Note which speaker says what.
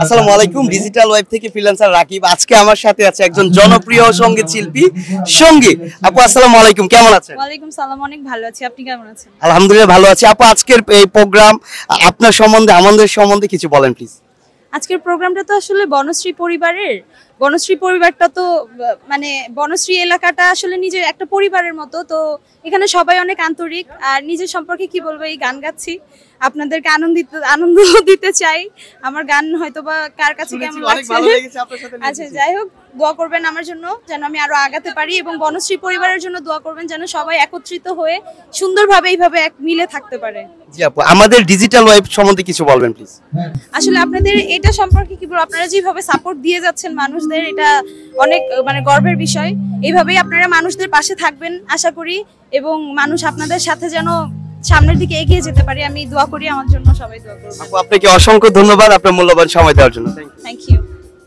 Speaker 1: আসসালামু আলাইকুম, digital web থেকে ফ্রিল্যান্সার রাকিব। আজকে আমার সাথে আছে একজন জনপ্রিয় সঙ্গীত শিল্পী সঙ্গী। আপু আসসালামু আলাইকুম, কেমন আছেন?
Speaker 2: ওয়ালাইকুম সালাম, অনেক ভালো আছি। আপনি কেমন আছেন?
Speaker 1: আলহামদুলিল্লাহ ভালো আছি। আপু আজকের এই প্রোগ্রাম, আপনার সম্বন্ধে আমাদের সম্বন্ধে কিছু বলেন প্লিজ।
Speaker 2: আজকের প্রোগ্রামটা তো আসলে বনশ্রী পরিবারের, বনশ্রী পরিবারটা তো মানে বনশ্রী এলাকাটা আসলে নিজের একটা পরিবারের মতো। তো এখানে সবাই অনেক আন্তরিক। আর নিজের সম্পর্কে কি বলবো, এই গান গাচ্ছি, আপনাদেরকে আনন্দ দিতে চাই। আমার গান হয়তো বা কার কাছে কেমন লাগছে, আচ্ছা যাই হোক, দোয়া করবেন আমার জন্য যেন আমি আরো আগাতে পারি, এবং বনশ্রী পরিবারের জন্য দোয়া করবেন যেন সবাই একত্রিত হয়ে সুন্দরভাবে এইভাবে এক মিলে থাকতে পারে।
Speaker 1: জি আপু, আমাদের ডিজিটাল ওয়েব সম্বন্ধে কিছু বলবেন প্লিজ।
Speaker 2: আসলে আপনাদের এটা সম্পর্কে কি বলবো, আপনারা যেভাবে সাপোর্ট দিয়ে যাচ্ছেন মানুষদের, এটা অনেক মানে গর্বের বিষয়। এইভাবেই আপনারা মানুষদের পাশে থাকবেন আশা করি, এবং মানুষ আপনাদের সাথে যেন সামনের দিকে এগিয়ে যেতে পারে। আমি দোয়া করি, আমার জন্য সবাই দোয়া করবেন।
Speaker 1: আপু আপনাকে অসংখ্য ধন্যবাদ আপনার মূল্যবান সময় দেওয়ার জন্য।
Speaker 2: Thank you.